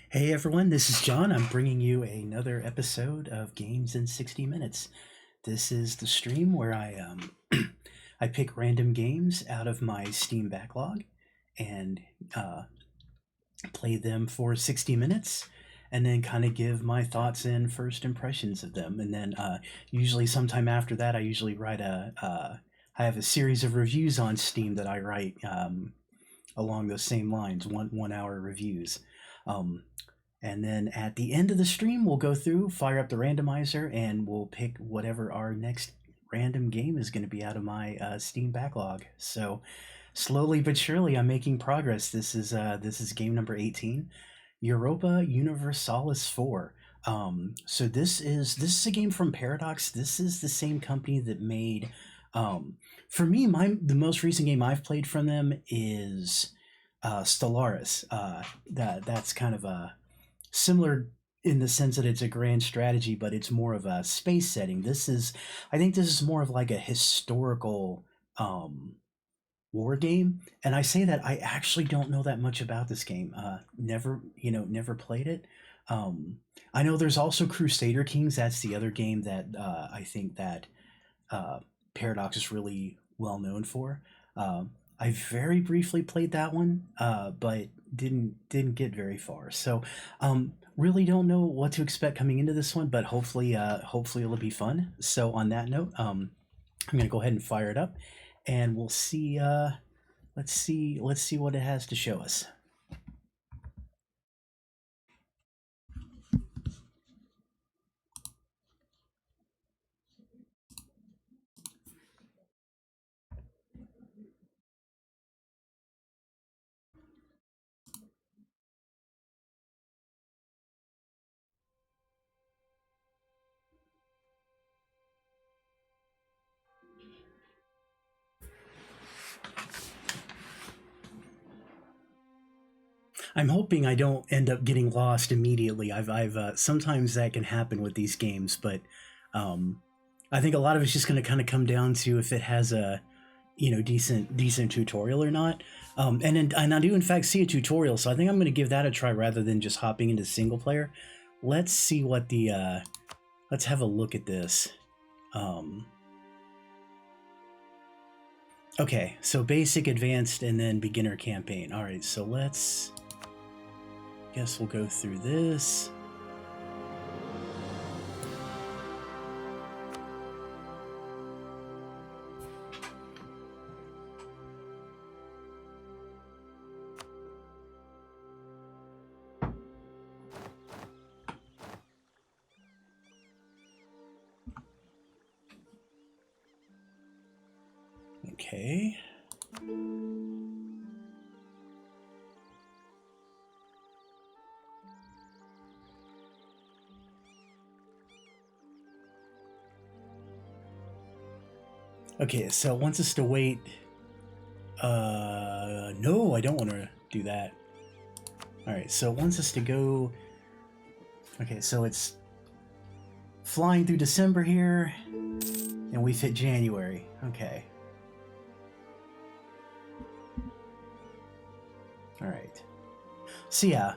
Hey everyone, this is John. I'm bringing you another episode of Games in 60 Minutes. This is the stream where I pick random games out of my Steam backlog and play them for 60 minutes and then kind of give my thoughts and first impressions of them. And then usually sometime after that, I usually write I have a series of reviews on Steam that I write along those same lines, one hour reviews. Um, and then at the end of the stream, we'll go through, fire up the randomizer, and we'll pick whatever our next random game is going to be out of my Steam backlog. So slowly but surely, I'm making progress. This is game number 18, Europa Universalis IV. So this is a game from Paradox. This is the same company that made. For me, the most recent game I've played from them is Stellaris. That's kind of a similar in the sense that it's a grand strategy, but it's more of a space setting. I think this is more of like a historical war game. And I say that I actually don't know that much about this game. Never played it. I know there's also Crusader Kings. That's the other game that I think that uh, Paradox is really well known for. I very briefly played that one, but didn't get very far. So really don't know what to expect coming into this one, but hopefully it'll be fun. So on that note, I'm gonna go ahead and fire it up, and we'll see. Let's see what it has to show us. I'm hoping I don't end up getting lost immediately. I've sometimes that can happen with these games, but um, I think a lot of it's just going to kind of come down to if it has a decent tutorial or not. And I do in fact see a tutorial, so I think I'm going to give that a try rather than just hopping into single player. Let's see what the let's have a look at this. Um, okay, so basic, advanced, and then beginner campaign. All right, so let's. Guess we'll go through this. Okay. Okay, so it wants us to wait. No, I don't want to do that. Alright, so it wants us to go. Okay, so it's flying through December here, and we've hit January. Okay. Alright. So yeah.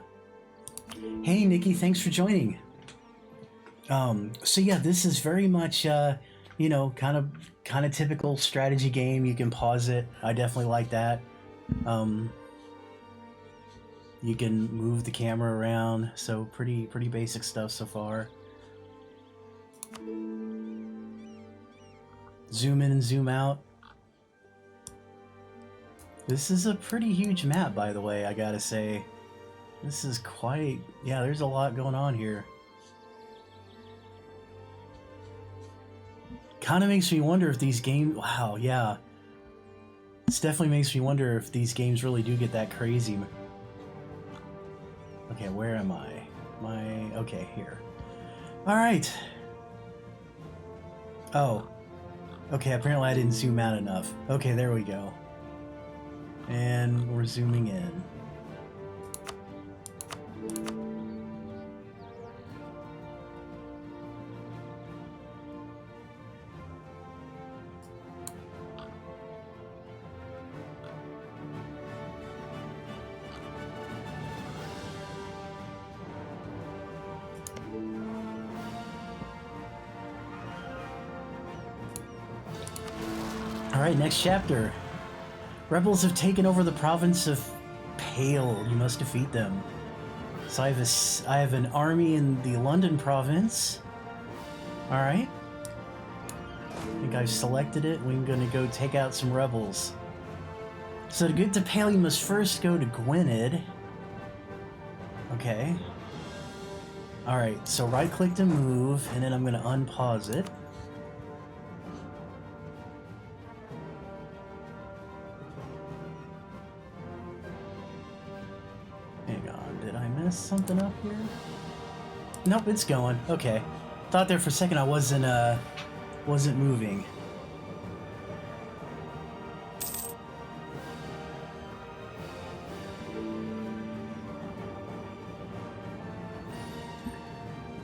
Hey Nikki, thanks for joining. So yeah, this is very much kind of typical strategy game. You can pause it. I definitely like that. You can move the camera around, so pretty basic stuff so far. Zoom in and zoom out. This is a pretty huge map, by the way, I gotta say. This is quite... yeah, there's a lot going on here. Kind of makes me wonder if these games... wow, yeah. This definitely makes me wonder if these games really do get that crazy. Okay, where am I? Okay, here. Alright. Oh. Okay, apparently I didn't zoom out enough. Okay, there we go. And we're zooming in. Alright, next chapter. Rebels have taken over the province of Pale. You must defeat them. So I have an army in the London province. Alright. I think I've selected it. We're gonna go take out some rebels. So to get to Pale, you must first go to Gwynedd. Okay. Alright, so right click to move, and then I'm gonna unpause it. Hang on, did I mess something up here? Nope, it's going. Okay. Thought there for a second I wasn't moving.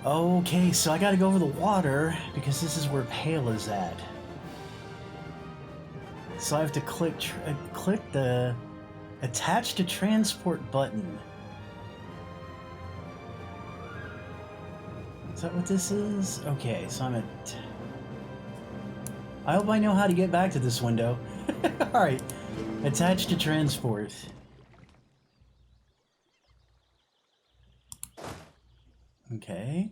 Okay, so I gotta go over the water because this is where Pale is at. So I have to click the attach to transport button. Is that what this is? Okay, so I'm at... I hope I know how to get back to this window. Alright, attach to transport. Okay.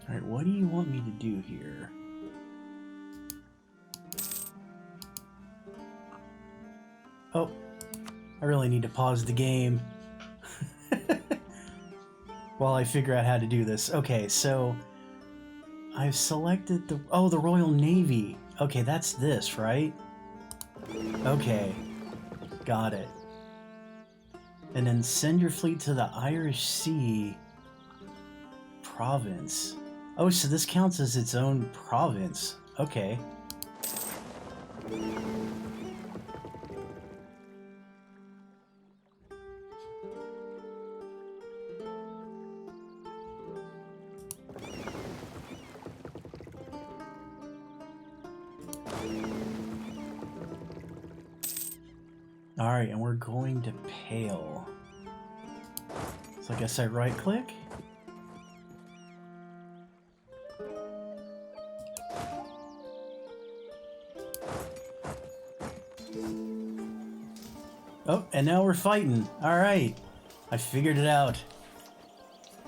Alright, what do you want me to do here? Oh, I really need to pause the game while I figure out how to do this. Okay, so I've selected the Royal Navy. Okay, that's this, right? Okay, got it. And then send your fleet to the Irish Sea province. Oh, so this counts as its own province. Okay. Alright, and we're going to Pale. So I guess I right click. Oh, and now we're fighting. Alright. I figured it out.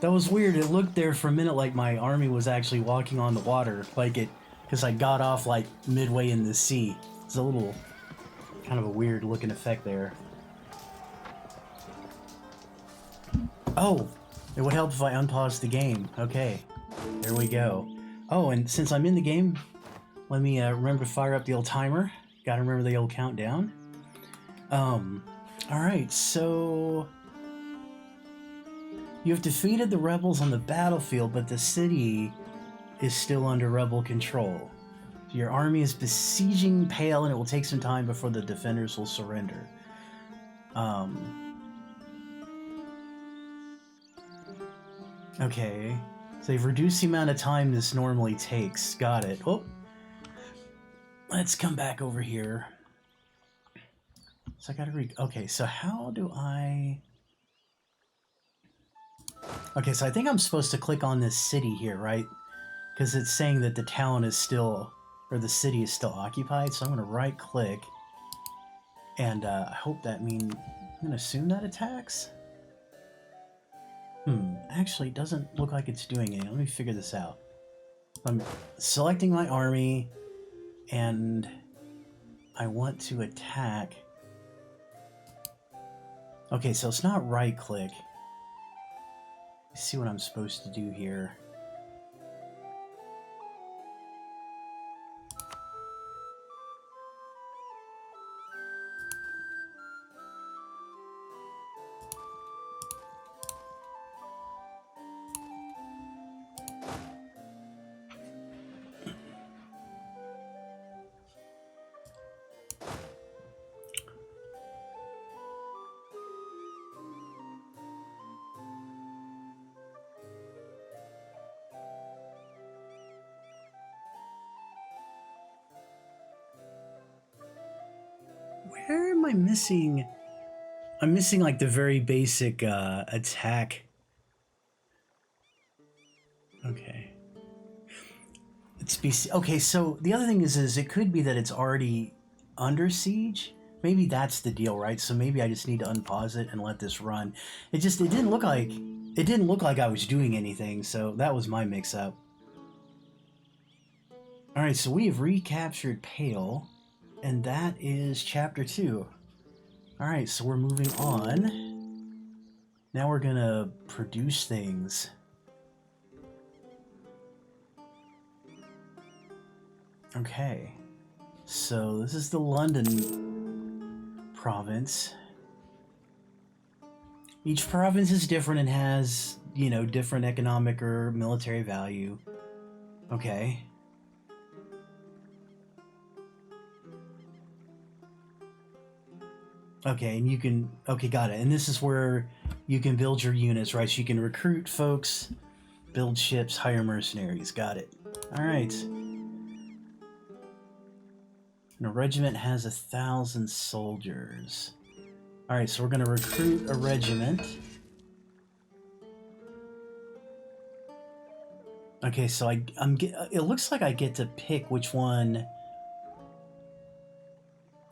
That was weird. It looked there for a minute like my army was actually walking on the water. Like it, because I got off like midway in the sea. It's a little, kind of a weird looking effect there. Oh, it would help if I unpaused the game. Okay, there we go. Oh, and since I'm in the game, let me remember to fire up the old timer. Gotta remember the old countdown. Alright, so... You have defeated the rebels on the battlefield, but the city is still under rebel control. Your army is besieging Pale, and it will take some time before the defenders will surrender. Okay. So they've reduced the amount of time this normally takes. Got it. Oh. Let's come back over here. So I gotta okay, so how do I... Okay, so I think I'm supposed to click on this city here, right? Because it's saying that the town is still, or the city is still occupied, so I'm gonna right click. And I hope that means, I'm gonna assume that attacks? Actually it doesn't look like it's doing anything. Let me figure this out. I'm selecting my army, and I want to attack. Okay, so it's not right click. Let's see what I'm supposed to do here. Where am I missing? I'm missing like the very basic attack. Okay. It's BC. Okay, so the other thing is it could be that it's already under siege. Maybe that's the deal, right? So maybe I just need to unpause it and let this run. It didn't look like I was doing anything, so that was my mix-up. All right, so we have recaptured Pale, and that is chapter 2. All right, so we're moving on. Now we're gonna produce things. Okay, so this is the London province. Each province is different and has, you know, different economic or military value. Okay. Okay, and you can... Okay, got it. And this is where you can build your units, right? So you can recruit folks, build ships, hire mercenaries. Got it. All right. And a regiment has 1,000 soldiers. All right, so we're going to recruit a regiment. Okay, so it looks like I get to pick which one.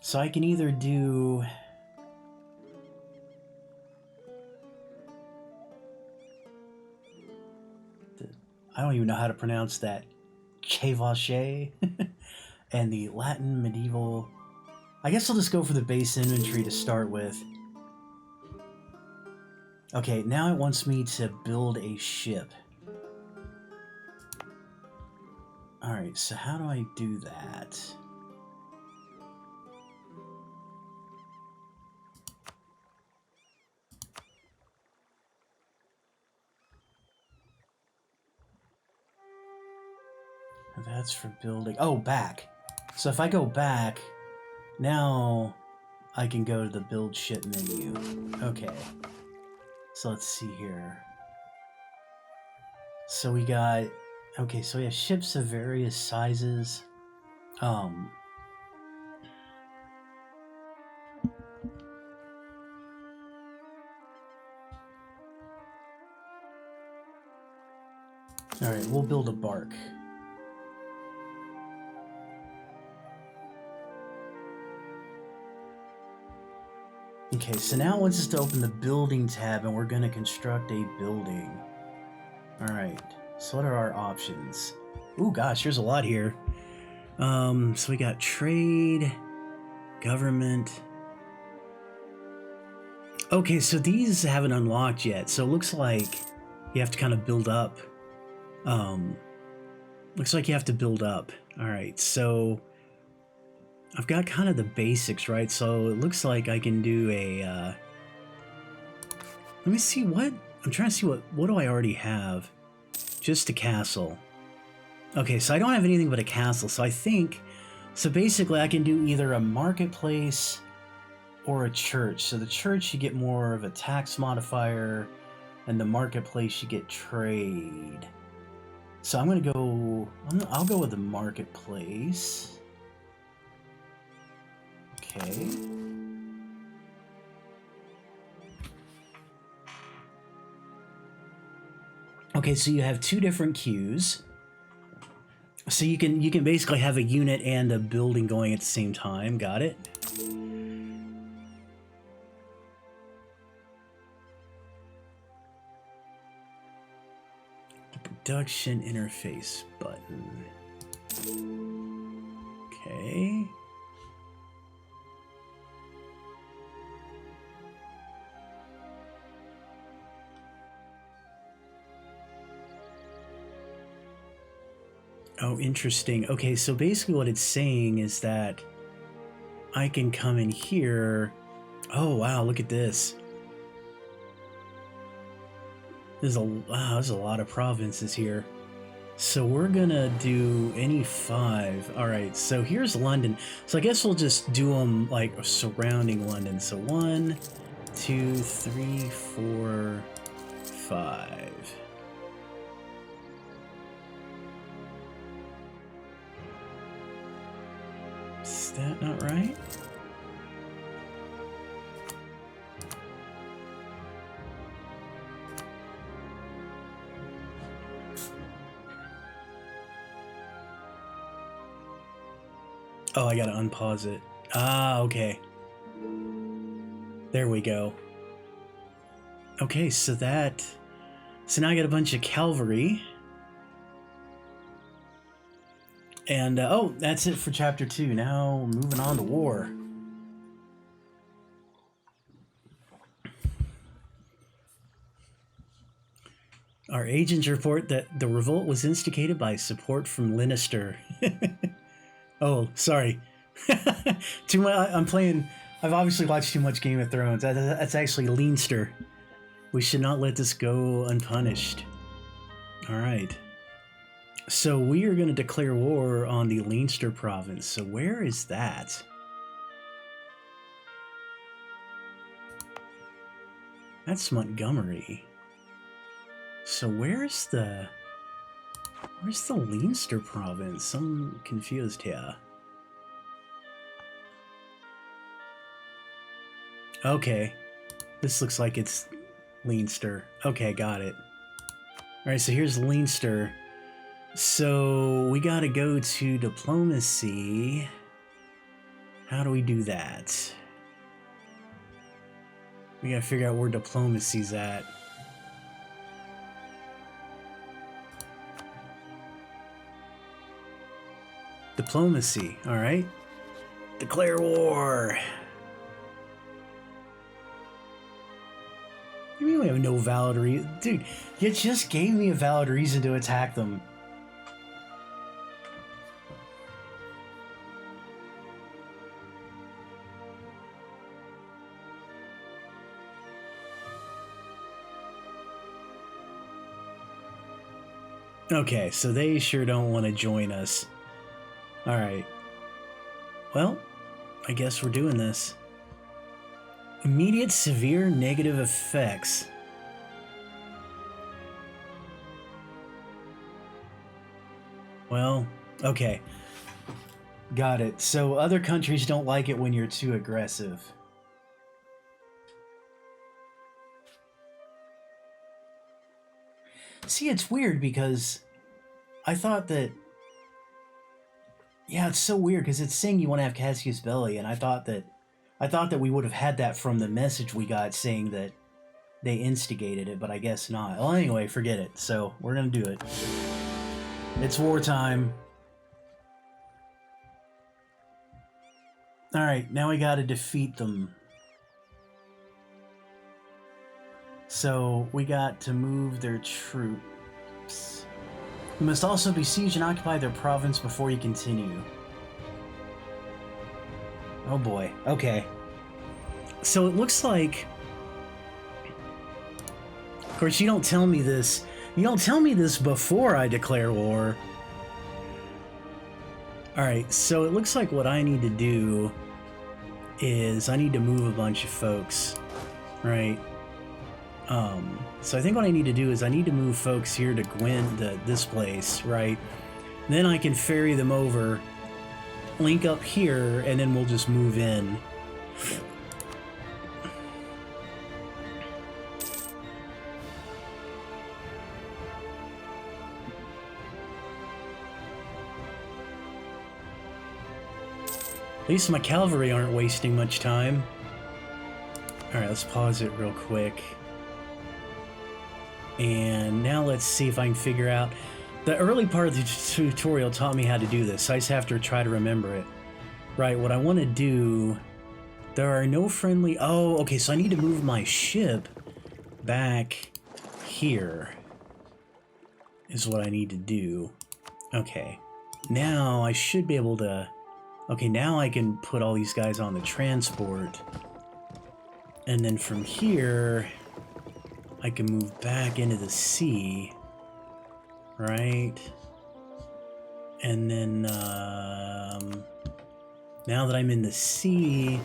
So I can either do... I don't even know how to pronounce that. Chevauché. And the Latin medieval... I guess I'll just go for the base infantry to start with. Okay, now it wants me to build a ship. Alright, so how do I do that? That's for building... Oh, back. So if I go back, now I can go to the build ship menu. Okay. So let's see here. So we got... Okay, so we have ships of various sizes. Alright, we'll build a bark. Okay, so now it wants us to open the building tab and we're going to construct a building. Alright, so what are our options? Ooh, gosh, there's a lot here. So we got trade, government. Okay, so these haven't unlocked yet, so it looks like you have to kind of build up. Looks like you have to build up. Alright, so I've got kind of the basics, right? So it looks like I can do a, let me see what, I'm trying to see what do I already have? Just a castle. Okay, so I don't have anything but a castle, so I think, so basically I can do either a marketplace or a church. So the church, you get more of a tax modifier, and the marketplace, you get trade. So I'm gonna go, I'll go with the marketplace. Okay. Okay, so you have two different queues. So you can basically have a unit and a building going at the same time. Got it? The production interface button. Okay. Oh, interesting. Okay, so basically what it's saying is that I can come in here. Oh, wow, look at this. There's a lot of provinces here. So we're gonna do any 5. All right, so here's London. So I guess we'll just do them like surrounding London. So 1, 2, 3, 4, 5. Is that not right? Oh, I gotta unpause it. Ah, okay. There we go. Okay, so now I got a bunch of cavalry. And, oh, that's it for chapter 2. Now, moving on to war. Our agents report that the revolt was instigated by support from Lannister. Oh, sorry. I'm playing... I've obviously watched too much Game of Thrones. That's actually Leinster. We should not let this go unpunished. Alright. So we are going to declare war on the Leinster province. So where is that? That's Montgomery. So where's the Leinster province? I'm confused here. Okay. This looks like it's Leinster. Okay, got it. Alright, so here's Leinster. So we gotta go to diplomacy. How do we do that? We gotta figure out where diplomacy's at. Diplomacy, alright. Declare war. You mean we have no valid reason? Dude, you just gave me a valid reason to attack them. Okay, so they sure don't want to join us. Alright. Well, I guess we're doing this. Immediate severe negative effects. Well, okay. Got it. So other countries don't like it when you're too aggressive. See, it's weird because I thought that... Yeah, it's so weird because it's saying you want to have Cassius Belli, and I thought that we would have had that from the message we got saying that they instigated it, but I guess not. Well, anyway, forget it. So, we're gonna do it. It's wartime. Alright, now we gotta defeat them. So, we got to move their troops. You must also besiege and occupy their province before you continue. Oh boy, okay. So it looks like... Of course, you don't tell me this. You don't tell me this before I declare war. Alright, so it looks like what I need to do is I need to move a bunch of folks, right? So I think what I need to do is I need to move folks here to this place, right? Then I can ferry them over, link up here, and then we'll just move in. At least my cavalry aren't wasting much time. Alright, let's pause it real quick. And now let's see if I can figure out... The early part of the tutorial taught me how to do this, so I just have to try to remember it. Right, what I want to do... There are no friendly... Oh, okay, so I need to move my ship back here. Is what I need to do. Okay. Now I should be able to... Okay, now I can put all these guys on the transport. And then from here... I can move back into the sea, right? And then, now that I'm in the sea,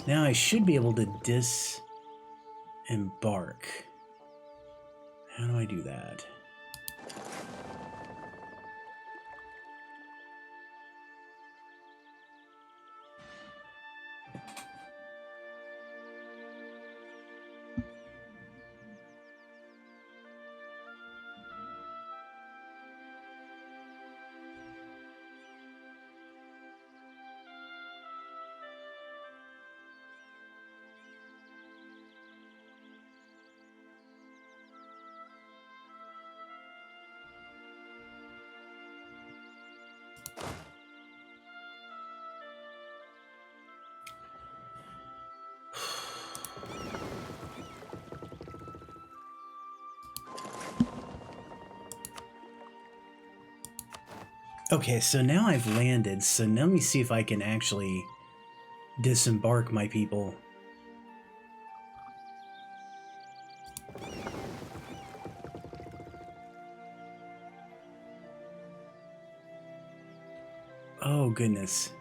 now I should be able to disembark. How do I do that? Okay, so now I've landed, so now let me see if I can actually disembark my people. Oh, goodness.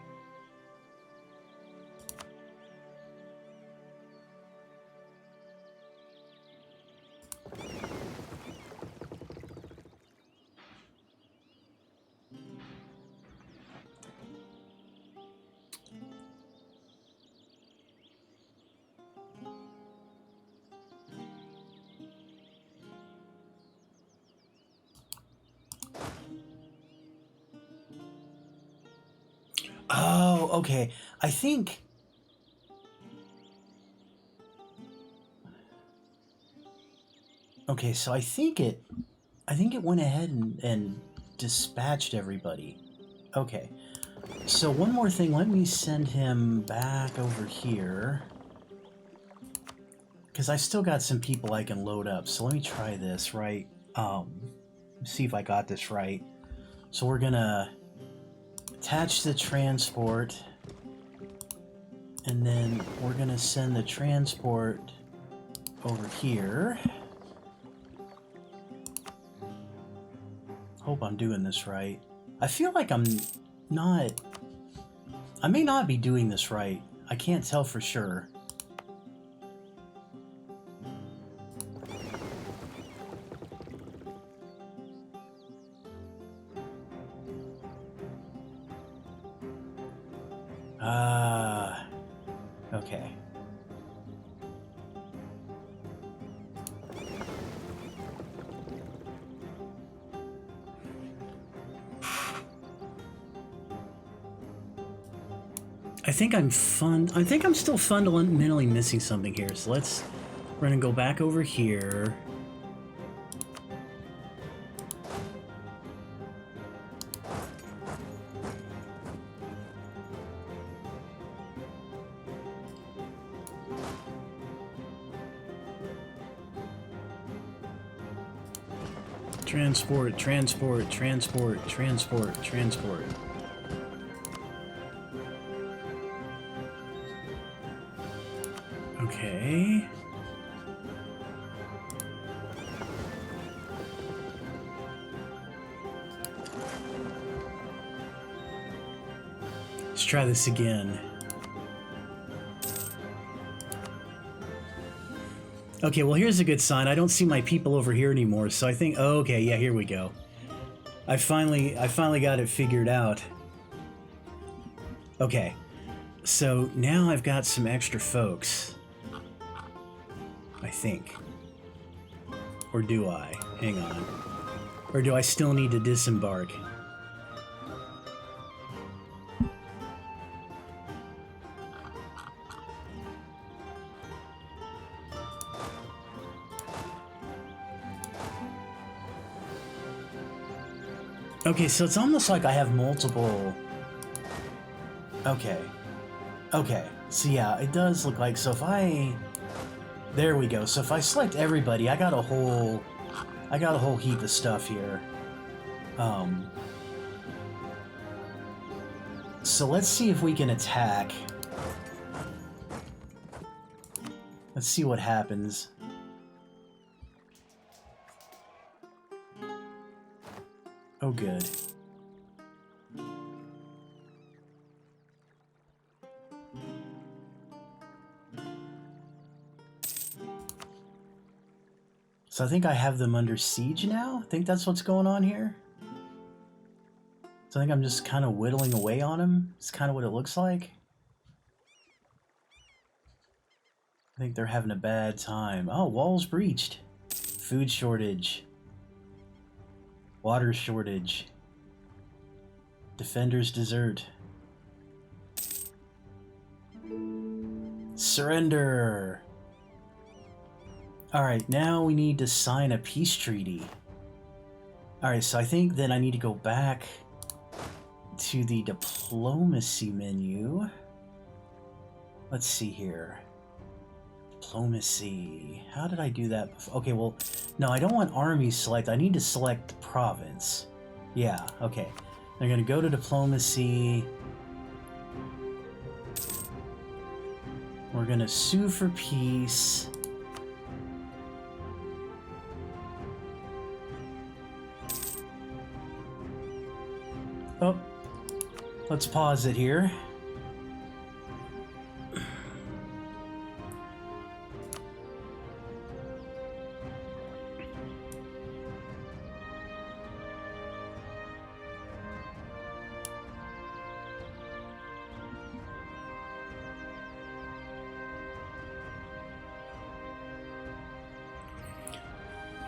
Oh, okay. I think... Okay, so I think it went ahead and dispatched everybody. Okay. So one more thing, let me send him back over here. Because I still got some people I can load up. So let me try this, right? See if I got this right. So we're gonna attach the transport, and then we're gonna send the transport over here. Hope I'm doing this right. I feel like I'm not... I may not be doing this right. I can't tell for sure. Okay. I think I'm still fundamentally missing something here. So we're gonna go back over here. Transport, transport, transport, transport, transport. Okay. Let's try this again. Okay, well here's a good sign. I don't see my people over here anymore, so I think... Oh, okay, yeah, here we go. I finally got it figured out. Okay, so now I've got some extra folks. I think. Or do I? Hang on. Or do I still need to disembark? Okay, so it's almost like I have multiple... Okay. Okay. So yeah, it does look like... So if I... There we go. So if I select everybody, I got a whole heap of stuff here. So let's see if we can attack. Let's see what happens. Oh, good. So I think I have them under siege now? I think that's what's going on here. So I think I'm just kind of whittling away on them. It's kind of what it looks like. I think they're having a bad time. Oh, walls breached. Food shortage. Water shortage. Defenders desert. Surrender. Alright, now we need to sign a peace treaty. Alright, so I think then I need to go back to the diplomacy menu. Let's see here. Diplomacy. How did I do that before? Okay, well, no, I don't want army select. I need to select province. Yeah, okay. They're going to go to diplomacy. We're going to sue for peace. Oh, let's pause it here.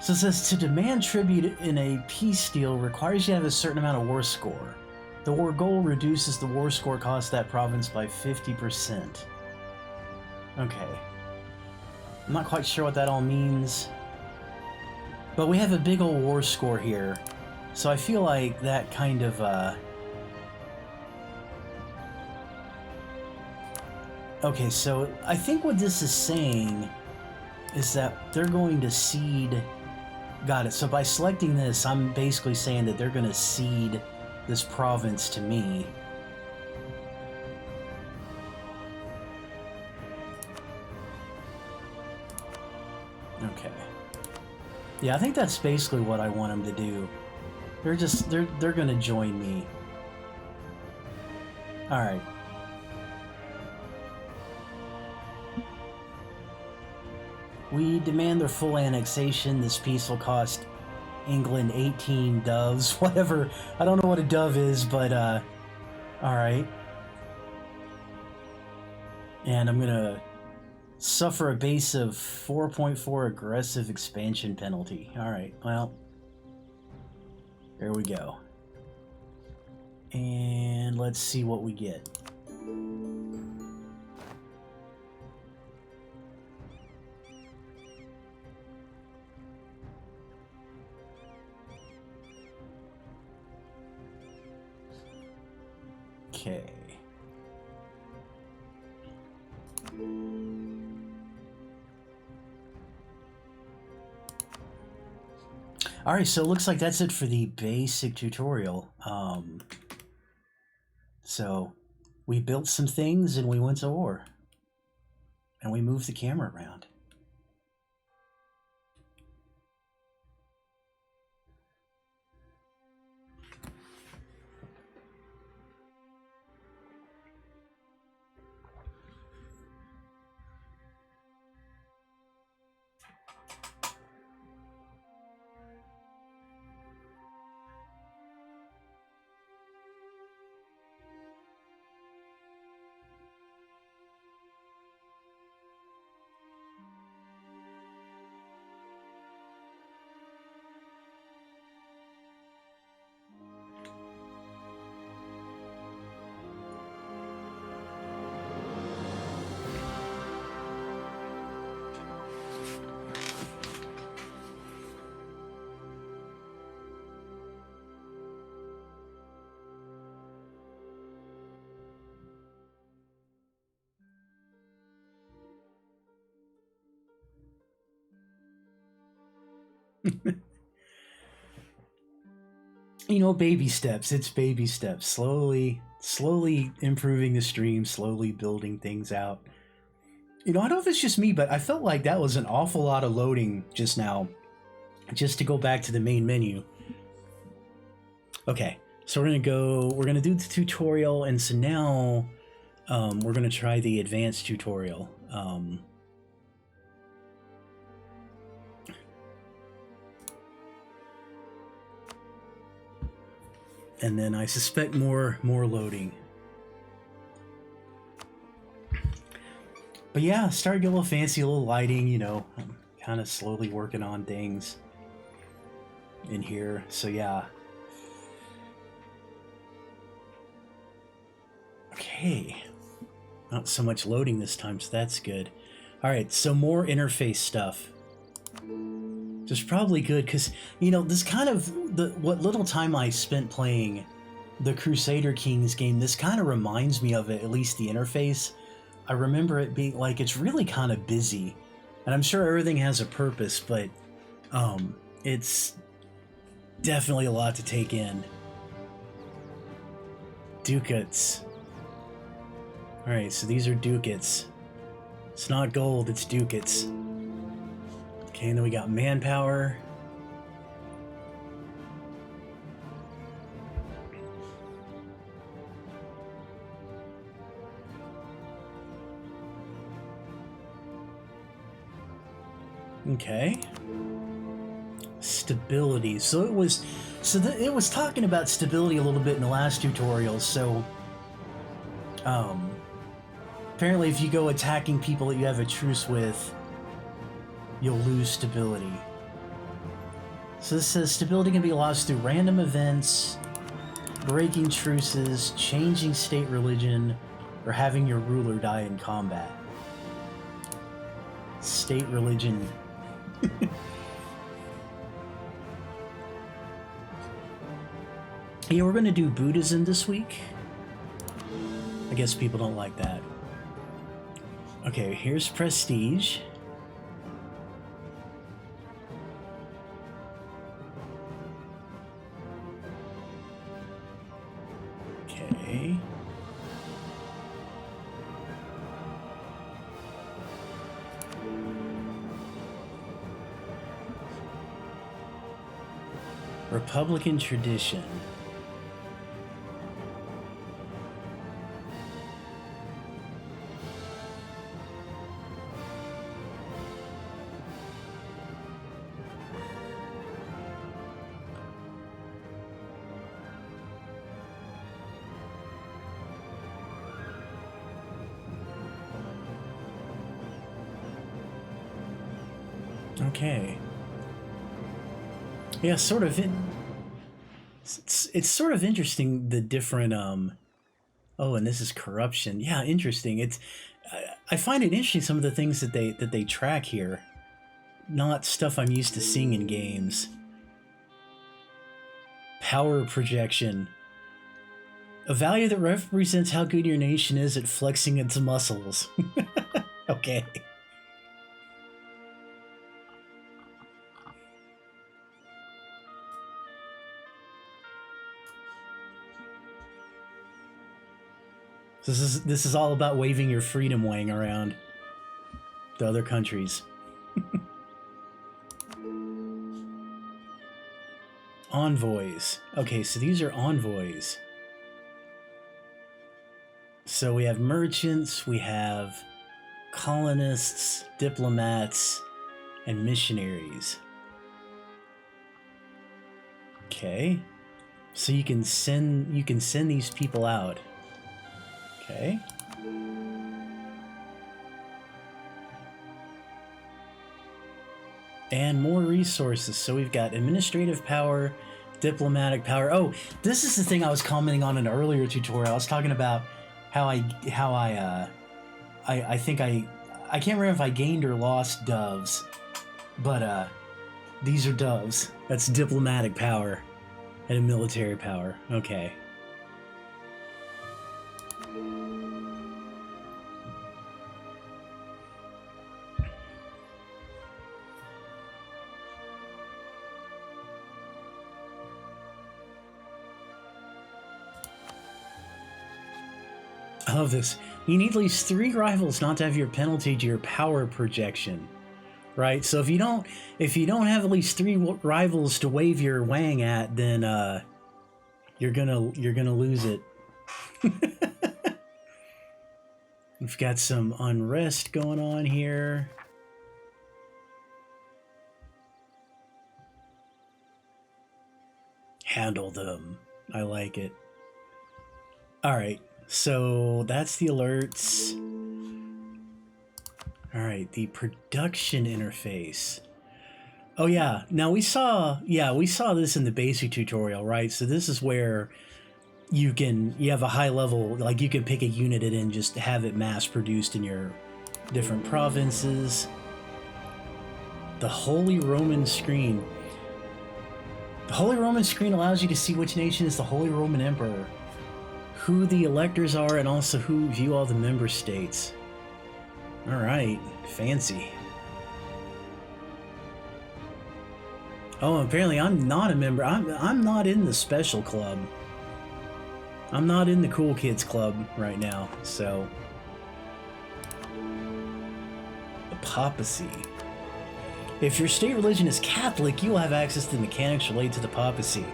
So it says to demand tribute in a peace deal requires you to have a certain amount of war score. The war goal reduces the war score cost of that province by 50%. Okay. I'm not quite sure what that all means. But we have a big old war score here. So I feel like that kind of, Okay, so I think what this is saying is that they're going to cede... Got it. So by selecting this, I'm basically saying that they're going to cede this province to me. Okay. Yeah, I think that's basically what I want them to do. They're going to join me. All right. We demand their full annexation. This peace will cost England 18 doves. Whatever. I don't know what a dove is, but, alright. And I'm gonna suffer a base of 4.4 aggressive expansion penalty. Alright, well. There we go. And let's see what we get. Okay. Alright, so it looks like that's it for the basic tutorial. So we built some things and we went to war. And we moved the camera around. You know, baby steps. It's baby steps. Slowly improving the stream, slowly building things out. You know, I don't know if it's just me, but I felt like that was an awful lot of loading just now, just to go back to the main menu. Okay, so we're gonna do the tutorial, and so now we're gonna try the advanced tutorial. And then I suspect more loading. But yeah, starting to get a little fancy, a little lighting, you know. I'm kind of slowly working on things in here. So yeah. Okay. Not so much loading this time, so that's good. Alright, so more interface stuff. Which is probably good, because, you know, this kind of, what little time I spent playing the Crusader Kings game, this kind of reminds me of it, at least the interface. I remember it being, like, it's really kind of busy. And I'm sure everything has a purpose, but it's definitely a lot to take in. Ducats. Alright, so these are ducats. It's not gold, it's ducats. Okay, and then we got manpower. Okay. Stability. So it was talking about stability a little bit in the last tutorial. So apparently if you go attacking people that you have a truce with, you'll lose stability. So this says stability can be lost through random events, breaking truces, changing state religion, or having your ruler die in combat. State religion. Yeah, we're gonna do Buddhism this week. I guess people don't like that. Okay, here's prestige. Okay. Republican tradition. Okay. Yeah, sort of. It's sort of interesting, the different oh, and this is corruption. Yeah, interesting. I find it interesting, some of the things that they track here. Not stuff I'm used to seeing in games. Power projection. A value that represents how good your nation is at flexing its muscles. Okay. This is all about waving your freedom wang around to other countries. Envoys. Okay, so these are envoys. So we have merchants, we have colonists, diplomats, and missionaries. Okay. So you can send these people out. Okay. And more resources. So we've got administrative power, diplomatic power. Oh, this is the thing I was commenting on in an earlier tutorial. I was talking about how I think I can't remember if I gained or lost doves, but these are doves. That's diplomatic power and military power. Okay. I love this. You need at least 3 rivals not to have your penalty to your power projection, right? So if you don't have at least 3 rivals to wave your wang at, then you're gonna lose it. We've got some unrest going on here. Handle them. I like it. All right. So that's the alerts. All right, the production interface. Oh yeah, now we saw this in the basic tutorial, right? So this is where you have a high level, like you can pick a unit and just have it mass produced in your different provinces. The Holy Roman Screen. The Holy Roman Screen allows you to see which nation is the Holy Roman Emperor, who the electors are, and also who view all the member states. Alright, fancy. Oh, apparently I'm not a member. I'm not in the special club. I'm not in the cool kids club right now, so... The papacy. If your state religion is Catholic, you will have access to the mechanics related to the papacy.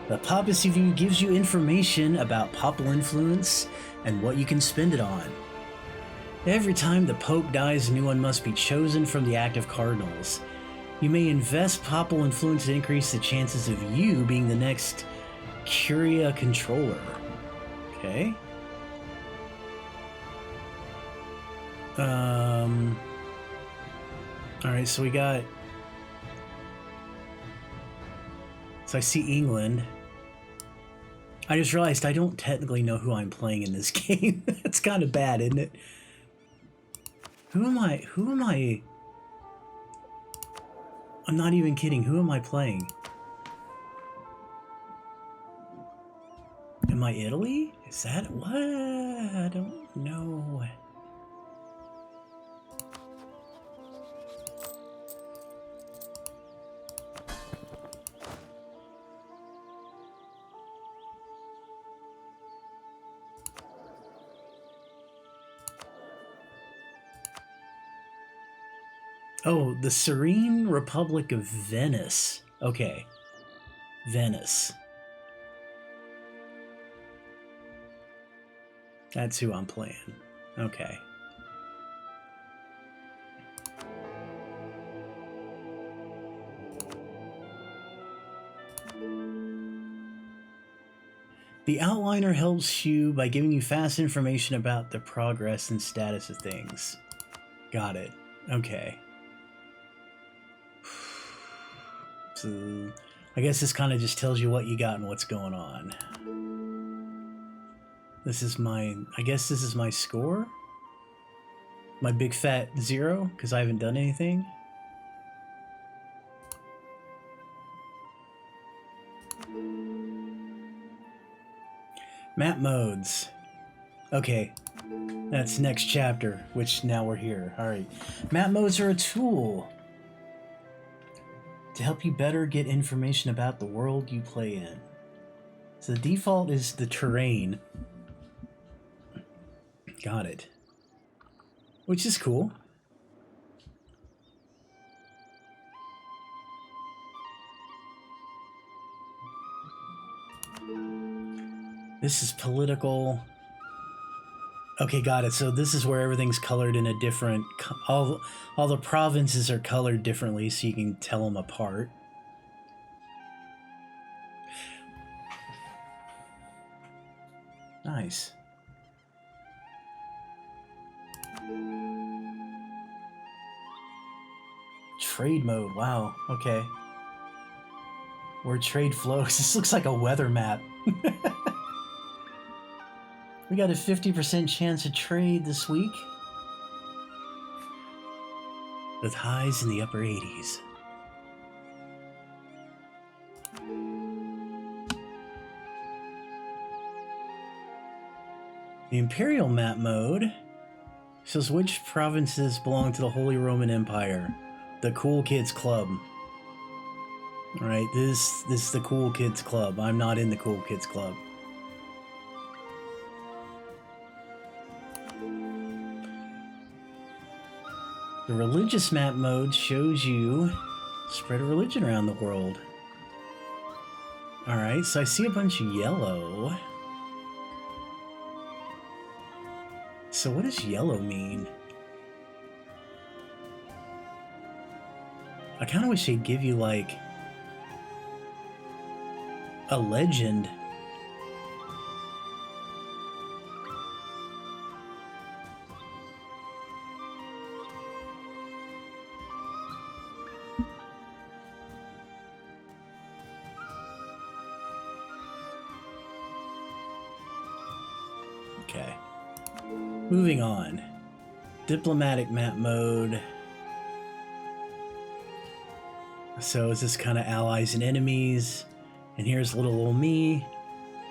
The papacy view gives you information about papal influence and what you can spend it on. Every time the Pope dies, a new one must be chosen from the active cardinals. You may invest papal influence to increase the chances of you being the next Curia controller. Okay. Alright, so we got... So I see England. I just realized I don't technically know who I'm playing in this game. That's kind of bad, isn't it? Who am I? I'm not even kidding. Who am I playing? Am I Italy? Is that what? I don't know. Oh, the Serene Republic of Venice. Okay. Venice. That's who I'm playing. Okay. The outliner helps you by giving you fast information about the progress and status of things. Got it. Okay. So, I guess this kind of just tells you what you got and what's going on. This is my... I guess this is my score? My big fat 0, because I haven't done anything? Map modes. Okay. That's next chapter, which now we're here. Alright. Map modes are a tool to help you better get information about the world you play in. So the default is the terrain. Got it. Which is cool. This is political. Okay, got it. So this is where everything's colored in a different... All the provinces are colored differently, so you can tell them apart. Nice. Trade mode. Wow. Okay. Where trade flows. This looks like a weather map. We got a 50% chance of trade this week, with highs in the upper 80s. The Imperial map mode shows which provinces belong to the Holy Roman Empire, the Cool Kids Club. Alright, this is the Cool Kids Club. I'm not in the Cool Kids Club. The religious map mode shows you spread of religion around the world. Alright, so I see a bunch of yellow. So what does yellow mean? I kind of wish they'd give you, like, a legend. Okay. Moving on. Diplomatic map mode. So is this kind of allies and enemies? And here's little old me,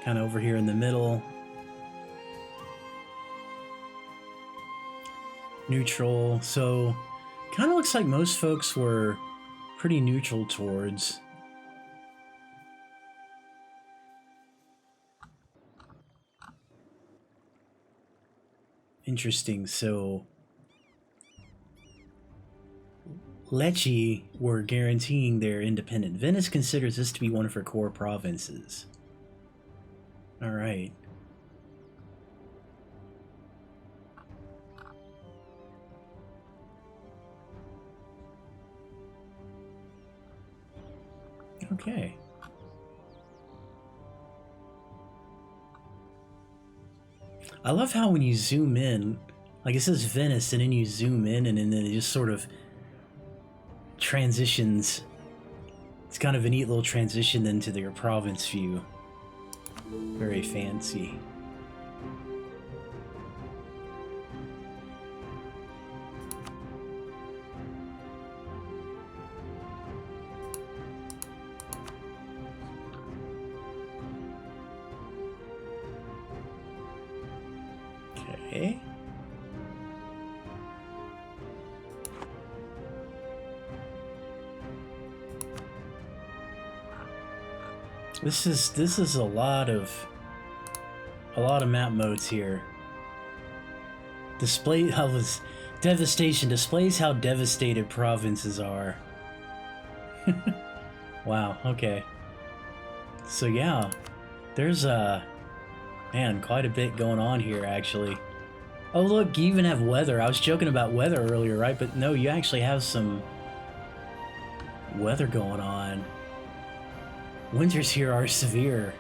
kind of over here in the middle. Neutral. So kind of looks like most folks were pretty neutral towards. Interesting. So Lecce were guaranteeing their independence. Venice considers this to be one of her core provinces. All right. Okay. I love how when you zoom in, like it says Venice, and then you zoom in, and then it just sort of transitions. It's kind of a neat little transition into your province view. Very fancy. Okay. This is a lot of map modes here. Display how this devastation displays how devastated provinces are. Wow, okay. So yeah, there's man, quite a bit going on here actually. Oh look, you even have weather. I was joking about weather earlier, right? But no, you actually have some weather going on. Winters here are severe.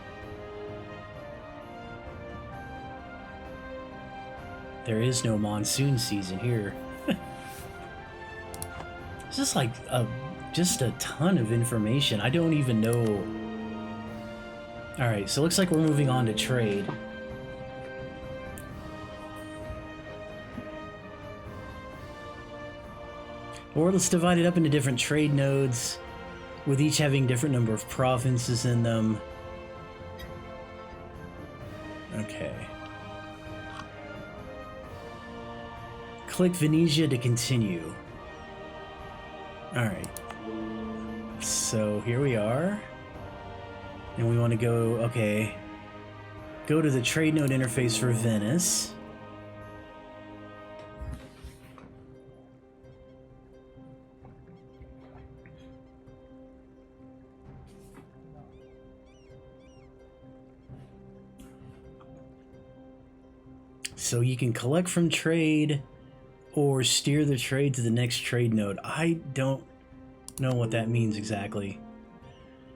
There is no monsoon season here. It's just like just a ton of information. I don't even know. Alright, so it looks like we're moving on to trade. The world is divided up into different trade nodes, with each having different number of provinces in them. Okay. Click Venetia to continue. Alright. So here we are. And we want to go, okay. Go to the trade node interface for Venice. So you can collect from trade or steer the trade to the next trade node. I don't know what that means exactly.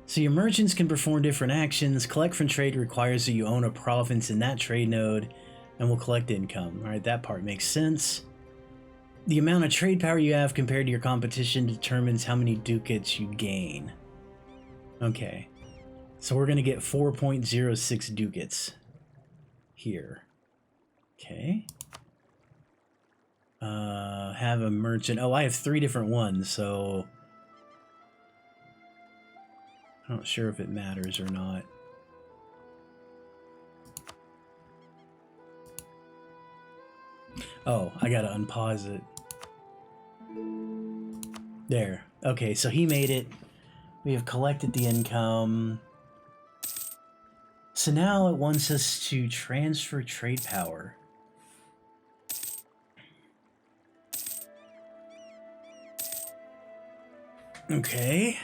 So your merchants can perform different actions. Collect from trade requires that you own a province in that trade node and will collect income. All right, that part makes sense. The amount of trade power you have compared to your competition determines how many ducats you gain. Okay, so we're gonna get 4.06 ducats here. Okay. Have a merchant. Oh, I have 3 different ones, so I'm not sure if it matters or not. Oh, I gotta unpause it. There. Okay, so he made it. We have collected the income. So now it wants us to transfer trade power. Okay.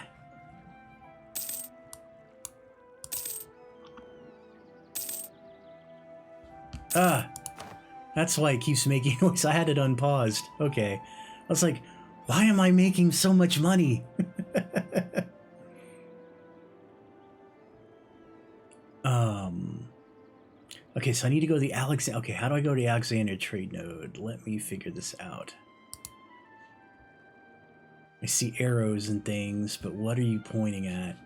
Ah, that's why it keeps making noise. I had it unpaused. Okay. I was like, why am I making so much money? Okay, so I need to go to the Alexander. Okay, how do I go to the Alexander trade node? Let me figure this out. I see arrows and things, but what are you pointing at?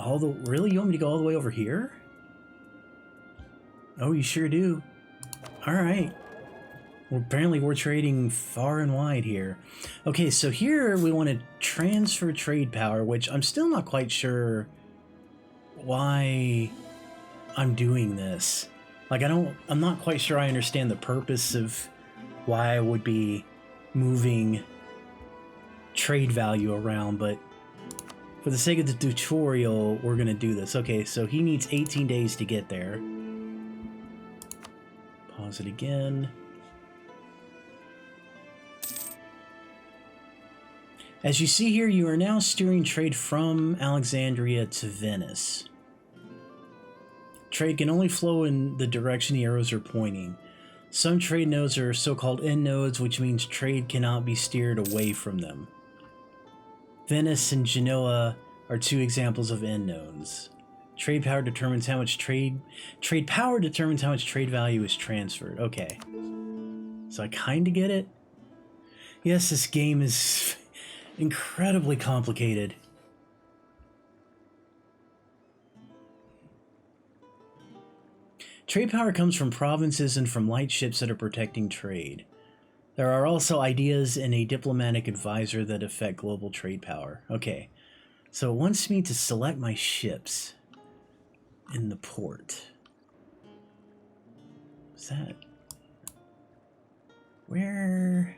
Really? You want me to go all the way over here? Oh, you sure do. Alright. Well, apparently we're trading far and wide here. Okay, so here we want to transfer trade power, which I'm still not quite sure why I'm doing this. Like, I'm not quite sure I understand the purpose of why I would be moving trade value around, but for the sake of the tutorial, we're gonna do this. Okay, so he needs 18 days to get there. Pause it again. As you see here, you are now steering trade from Alexandria to Venice. Trade can only flow in the direction the arrows are pointing. Some trade nodes are so-called end nodes, which means trade cannot be steered away from them. Venice and Genoa are two examples of end nodes. Trade power determines how much trade value is transferred. Okay. So I kind of get it. Yes, this game is incredibly complicated. Trade power comes from provinces and from light ships that are protecting trade. There are also ideas in a diplomatic advisor that affect global trade power. Okay, so it wants me to select my ships in the port. Is that... where...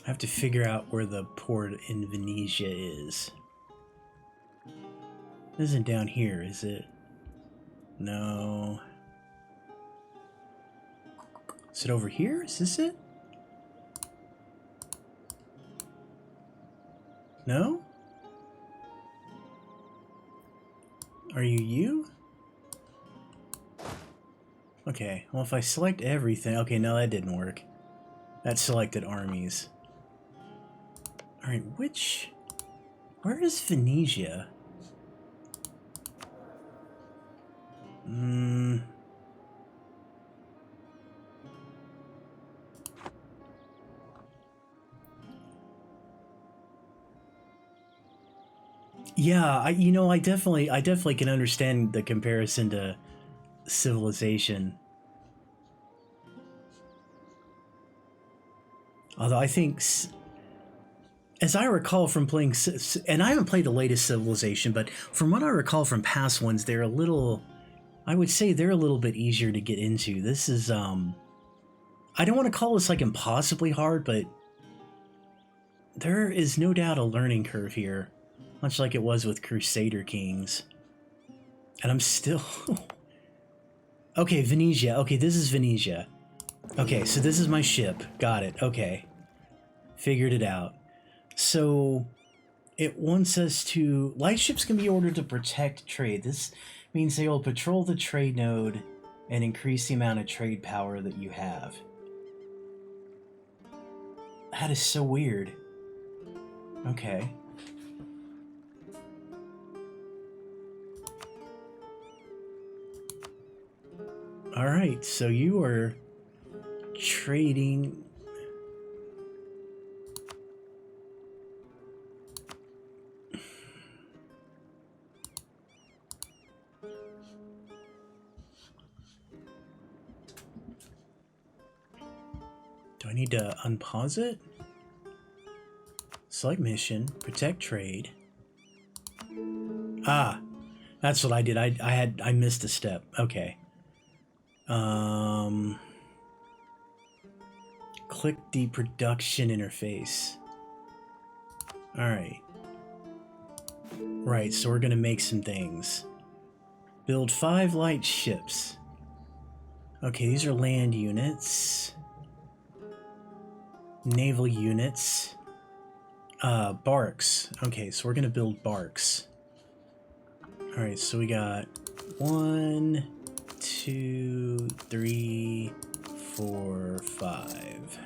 I have to figure out where the port in Venetia is. It isn't down here, is it? No. Is it over here? Is this it? No? Are you? Okay, well if I select everything... okay, no, that didn't work. That selected armies. Alright, which... where is Venetia? Yeah, I definitely can understand the comparison to Civilization. Although I think, as I recall from playing, and I haven't played the latest Civilization, but from what I recall from past ones, they're a little, I would say they're a little bit easier to get into. This is, I don't want to call this like impossibly hard, but there is no doubt a learning curve here, much like it was with Crusader Kings. And I'm still... okay, Venetia. Okay, this is Venetia. Okay, so this is my ship. Got it. Okay. Figured it out. So, it wants us to... light ships can be ordered to protect trade. This means they will patrol the trade node and increase the amount of trade power that you have. That is so weird. Okay. Alright, so you are trading... do I need to unpause it? Select mission, protect trade. Ah, that's what I did. I missed a step. Okay. Click the production interface. Alright. Right, so we're gonna make some things. Build 5 light ships. Okay, these are land units. Naval units. Barks. Okay, so we're gonna build barks. Alright, so we got 1, 2, 3, 4, 5.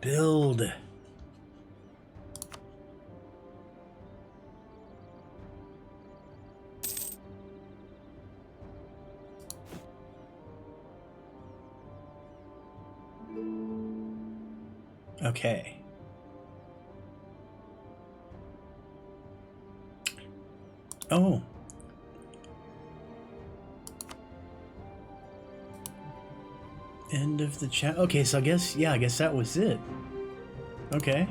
Build. Okay. Oh. End of the chat. Okay, so I guess, yeah, I guess that was it. Okay.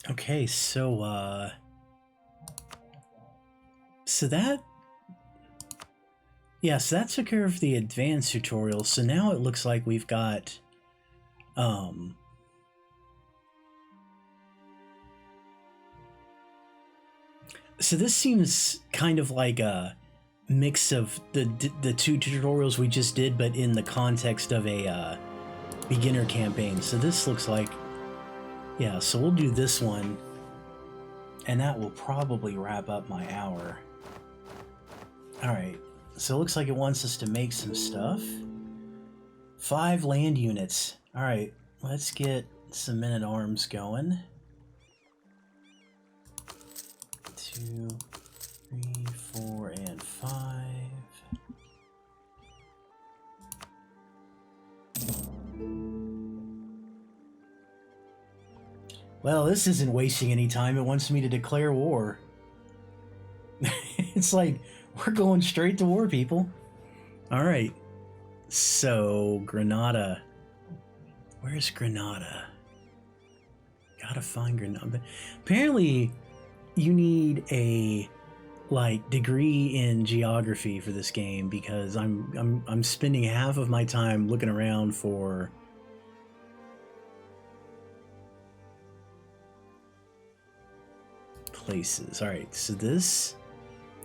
Okay, so that, yeah, so that took care of the advanced tutorial. So now it looks like we've got, so this seems kind of like a mix of the two tutorials we just did, but in the context of a beginner campaign. So this looks like, yeah, so we'll do this one, and that will probably wrap up my hour. Alright, so it looks like it wants us to make some stuff. 5 land units. Alright, let's get some men-at-arms going. 2, 3, 4, and 5. Well, this isn't wasting any time. It wants me to declare war. It's like, we're going straight to war, people. Alright. So, Granada. Where's Granada? Gotta find Granada. Apparently, you need a degree in geography for this game, because I'm spending half of my time looking around for places. All right, so this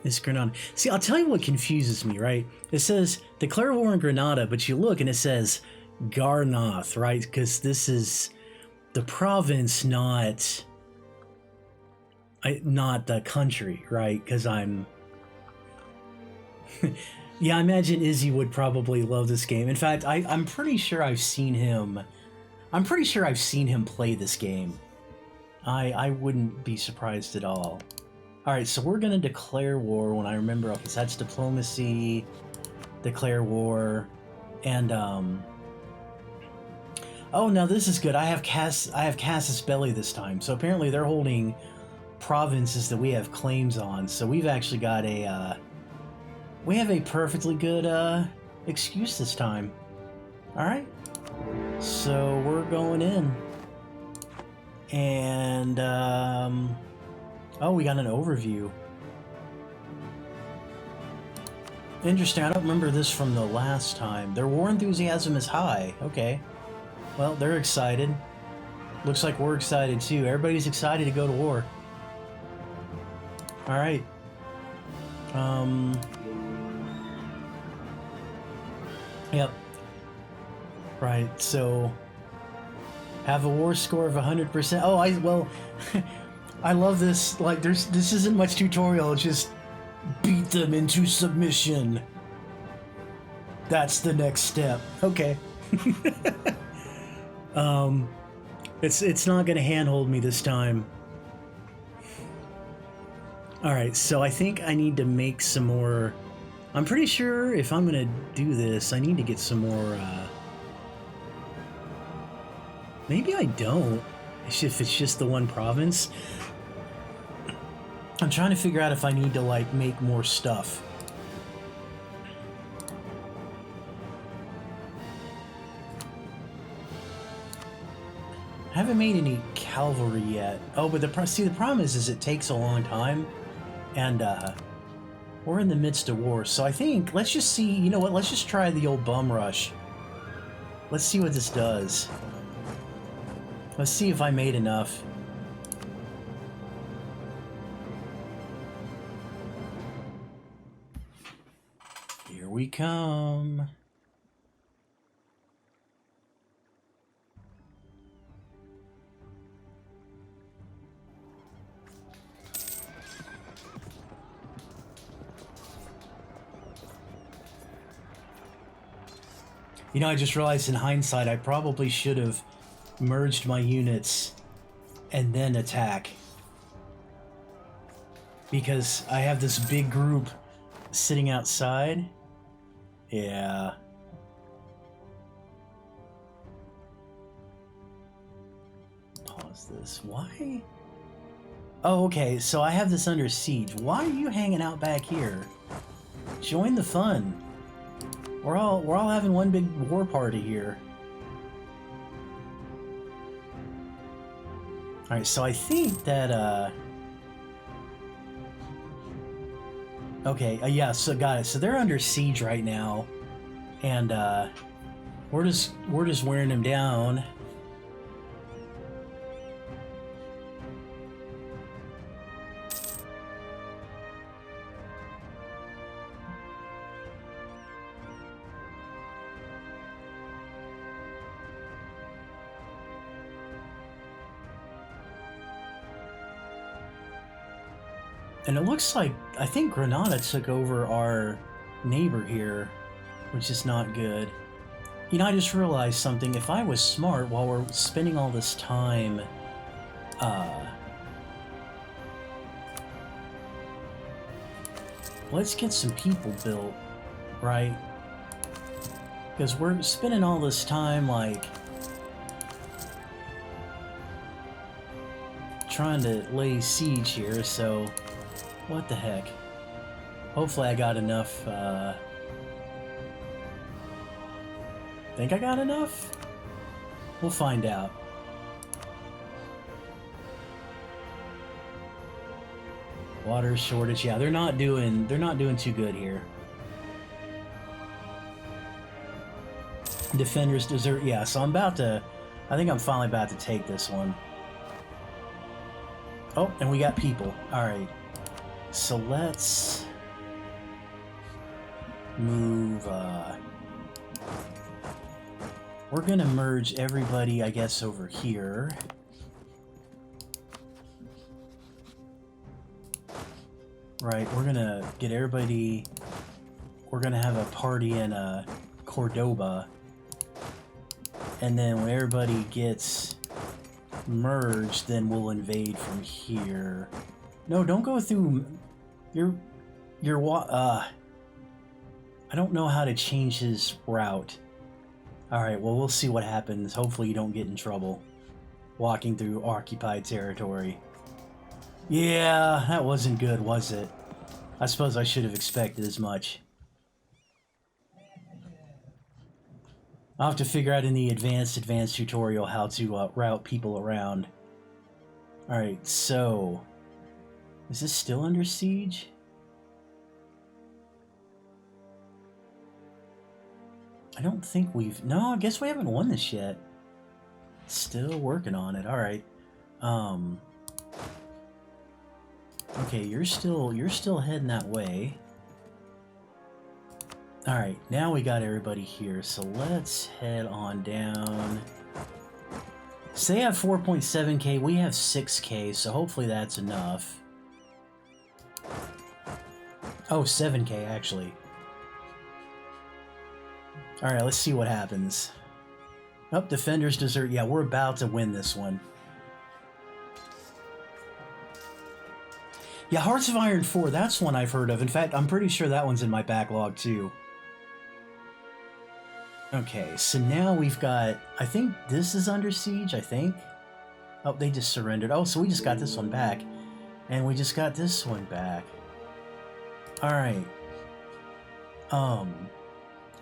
is Granada. See, I'll tell you what confuses me, right? It says declare war on Granada, but you look and it says Garnoth, right? Because this is the province, not the country, right? Because I'm yeah, I imagine Izzy would probably love this game. In fact, I'm pretty sure I've seen him play this game. I wouldn't be surprised at all. Alright, so we're gonna declare war when I remember. Okay, so that's diplomacy, declare war, and oh, now this is good. I have Casus Belli this time. So apparently they're holding provinces that we have claims on. So we've actually got we have a perfectly good excuse this time. Alright. So we're going in. And oh, we got an overview. Interesting. I don't remember this from the last time. Their war enthusiasm is high. Okay. Well, they're excited. Looks like we're excited too. Everybody's excited to go to war. Alright. Yep. Right, so have a war score of 100%. Oh, well, I love this. Like, this isn't much tutorial. It's just beat them into submission. That's the next step. Okay. It's not gonna handhold me this time. Alright, so I think I need to make some more. I'm pretty sure if I'm gonna do this, I need to get some more, maybe I don't, if it's just the one province. I'm trying to figure out if I need to, like, make more stuff. I haven't made any cavalry yet. Oh, but the problem is it takes a long time, and we're in the midst of war. So I think let's just see. You know what? Let's just try the old bum rush. Let's see what this does. Let's see if I made enough. Here we come. You know, I just realized in hindsight I probably should have merged my units and then attack. Because I have this big group sitting outside. Yeah. Pause this. Why? Oh, okay, so I have this under siege. Why are you hanging out back here? Join the fun. We're all having one big war party here. Alright, so I think that, okay, yeah, so got it. So they're under siege right now. And, we're just wearing them down. And it looks like, I think Granada took over our neighbor here, which is not good. You know, I just realized something. If I was smart, while we're spending all this time, let's get some people built, right? Because we're spending all this time, like, trying to lay siege here, so what the heck. Hopefully I got enough, think I got enough? We'll find out. Water shortage, yeah, they're not doing too good here. Defenders desert, yeah, so I think I'm finally about to take this one. Oh, and we got people. Alright. So let's move, we're gonna merge everybody, I guess, over here. Right, we're gonna get everybody, we're gonna have a party in, Cordoba. And then when everybody gets merged, then we'll invade from here. No, don't go through your I don't know how to change his route. Alright, well, we'll see what happens. Hopefully you don't get in trouble walking through occupied territory. Yeah, that wasn't good, was it? I suppose I should have expected as much. I'll have to figure out in the advanced tutorial how to route people around. Alright, so... is this still under siege? I don't think we've... no, I guess we haven't won this yet. Still working on it, alright. Okay, you're still heading that way. Alright, now we got everybody here, so let's head on down. So they have 4.7k, we have 6k, so hopefully that's enough. Oh, 7k actually. Alright, let's see what happens. Oh, Defenders Desert, yeah, we're about to win this one. Yeah, Hearts of Iron 4, that's one I've heard of. In fact, I'm pretty sure that one's in my backlog too. Okay, so now we've got... I think this is under siege, I think. Oh, they just surrendered. Oh, so we just got this one back. And we just got this one back. Alright.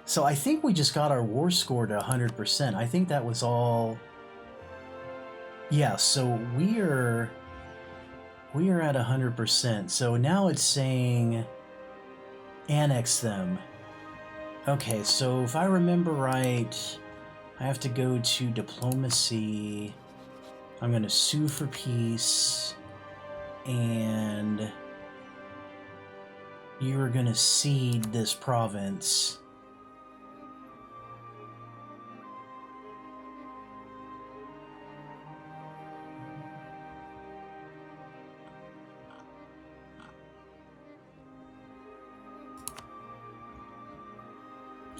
So I think we just got our war score to 100%. I think that was all... yeah, so we are at 100%. So now it's saying annex them. Okay, so if I remember right, I have to go to diplomacy. I'm going to sue for peace. And you are going to cede this province.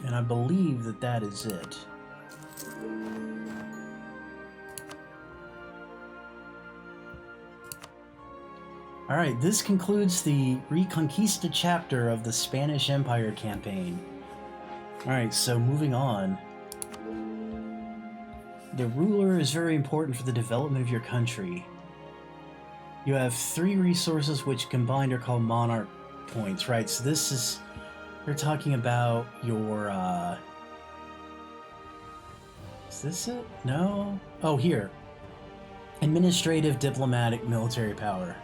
And I believe that that is it. Alright, this concludes the Reconquista chapter of the Spanish Empire campaign. Alright, so moving on. The ruler is very important for the development of your country. You have 3 resources which combined are called monarch points, right? So this is... They're talking about your, Is this it? No? Oh, here. Administrative, diplomatic, military power.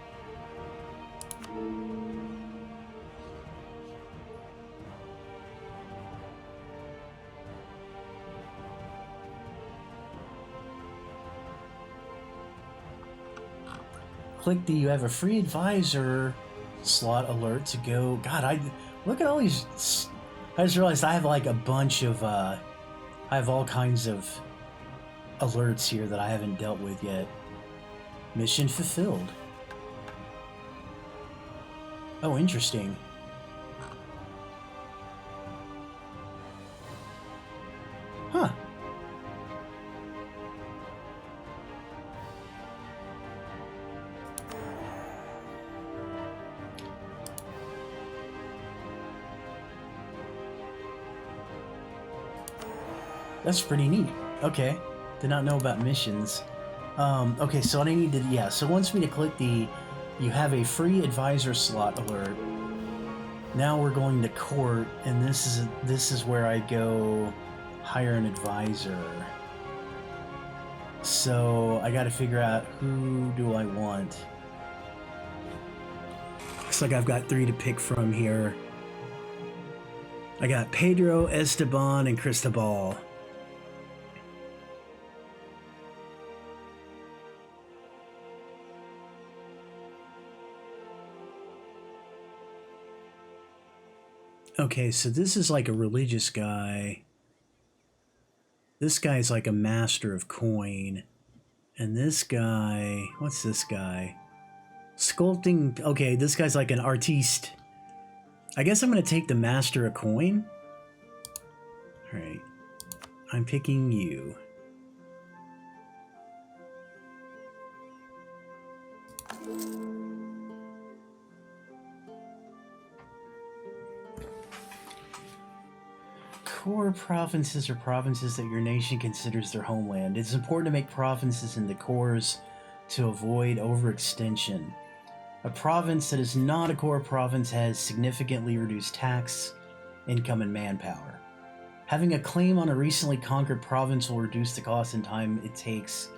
Click the you have a free advisor slot alert to go. God, look at all these. I just realized I have like a bunch of I have all kinds of alerts here that I haven't dealt with yet. Mission fulfilled. Oh, interesting. Huh. That's pretty neat. Okay. Did not know about missions. Okay, so what I need to... Yeah, so it wants me to click the... You have a free advisor slot alert. Now we're going to court, and this is where I go hire an advisor. So I gotta figure out who do I want. Looks like I've got 3 to pick from here. I got Pedro, Esteban, and Cristobal. Okay, so this is like a religious guy. This guy's like a master of coin. And this guy, what's this guy? Sculpting, okay, this guy's like an artiste. I guess I'm gonna take the master of coin. All right, I'm picking you. Core provinces are provinces that your nation considers their homeland. It's important to make provinces into cores to avoid overextension. A province that is not a core province has significantly reduced tax, income, and manpower. Having a claim on a recently conquered province will reduce the cost and time it takes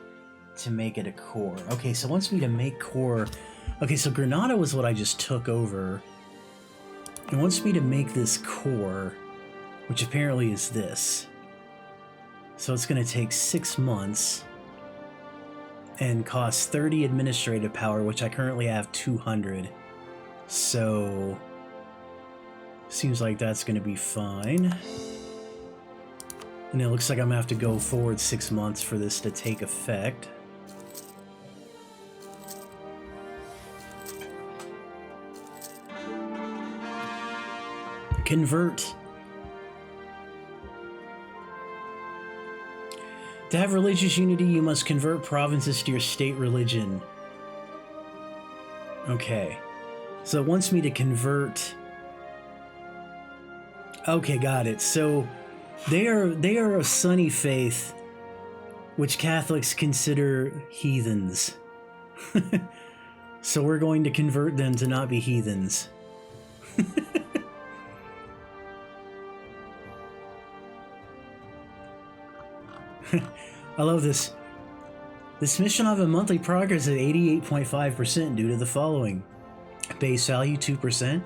to make it a core. Okay, so it wants me to make core. Okay, so Granada was what I just took over. It wants me to make this core, which apparently is this. So it's going to take 6 months and cost 30 administrative power, which I currently have 200. So seems like that's going to be fine. And it looks like I'm going to have to go forward 6 months for this to take effect. Convert. To have religious unity, you must convert provinces to your state religion. Okay. So it wants me to convert... Okay, got it. So they are a Sunni faith, which Catholics consider heathens. So we're going to convert them to not be heathens. I love this. This mission will have a monthly progress of 88.5% due to the following. Base value 2%,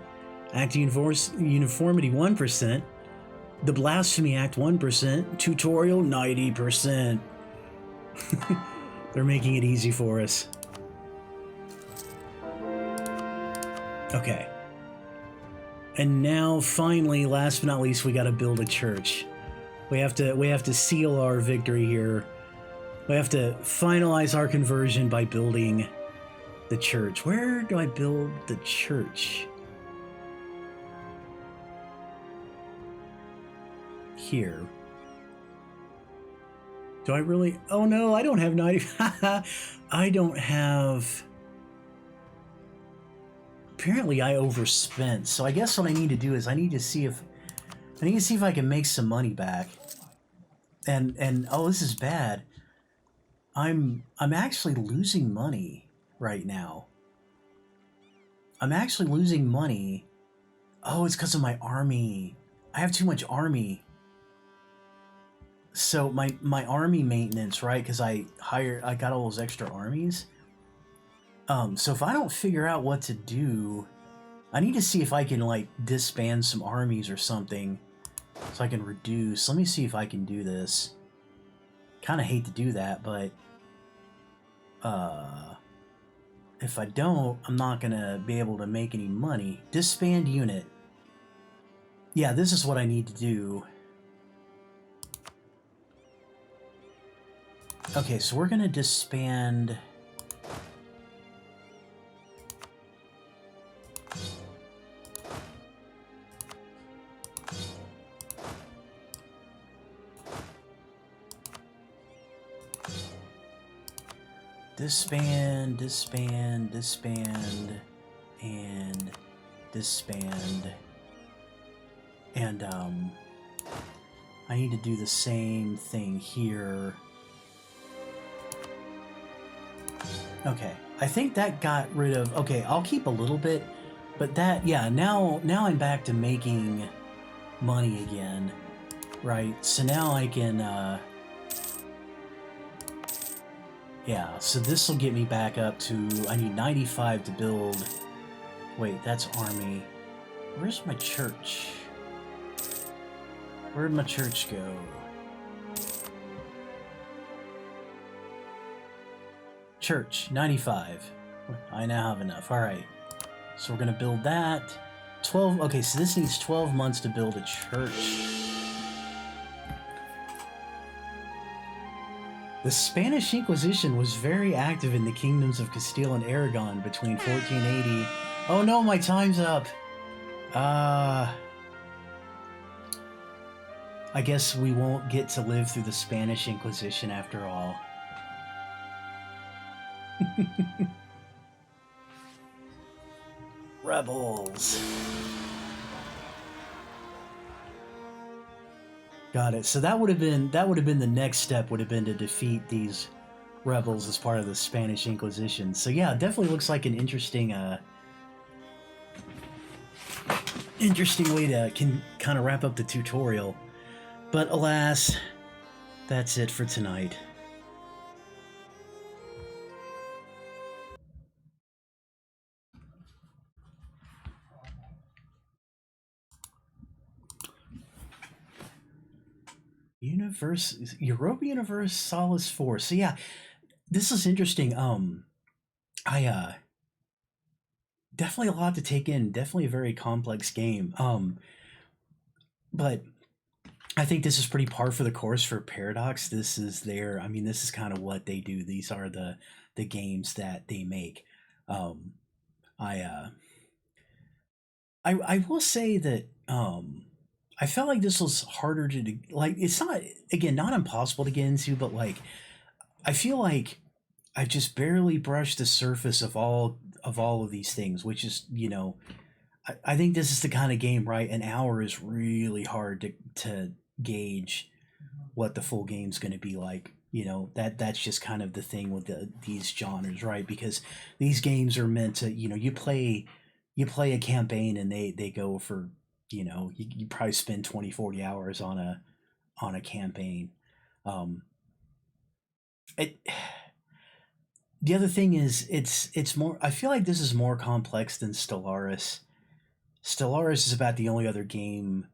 Act Uniformity 1%, the Blasphemy Act 1%, Tutorial 90%. They're making it easy for us. Okay. And now finally, last but not least, we gotta build a church. We have to seal our victory here. We have to finalize our conversion by building the church. Where do I build the church? here. Do I really? Oh no, I don't have 90. I don't have. Apparently, I overspent. So I guess what I need to do is I need to see if I can make some money back. And oh, this is bad. I'm actually losing money right now. I'm actually losing money. Oh, it's because of my army. I have too much army. So my army maintenance, right? Because I got all those extra armies. So if I don't figure out what to do, I need to see if I can like disband some armies or something, so I can reduce. Let me see if I can do this. Kind of hate to do that, but if I don't, I'm not gonna be able to make any money. Disband unit. Yeah, this is what I need to do. Okay, so we're gonna disband. Disband, disband, disband, and disband. And I need to do the same thing here. Okay, I think that got rid of. Okay, I'll keep a little bit, but that, yeah. Now I'm back to making money again, right? So now I can. Yeah, so this will get me back up to. I need 95 to build. Wait, that's army. Where's my church? Where'd my church go? Church, 95. I now have enough. Alright. So we're going to build that. 12. Okay, so this needs 12 months to build a church. The Spanish Inquisition was very active in the kingdoms of Castile and Aragon between 1480. Oh no, my time's up. I guess we won't get to live through the Spanish Inquisition after all. Rebels. Got it. So that would have been the next step, would have been to defeat these rebels as part of the Spanish Inquisition. So yeah, it definitely looks like an interesting way to kind of wrap up the tutorial. But alas, that's it for tonight. Europa Universalis IV. So yeah, this is interesting. I definitely a lot to take in. Definitely a very complex game. But I think this is pretty par for the course for Paradox. This is this is kind of what they do. These are the games that they make. I I will say that I felt like this was harder to like. It's not, again, not impossible to get into, but like I feel like I've just barely brushed the surface of all of these things, which is, I think this is the kind of game, right? An hour is really hard to gauge what the full game's going to be like. That's just kind of the thing with these genres, right? Because these games are meant to, you play a campaign and they go for, you probably spend 20-40 hours on a campaign. It The other thing is, it's more, I feel like this is more complex than Stellaris. Stellaris is about the only other game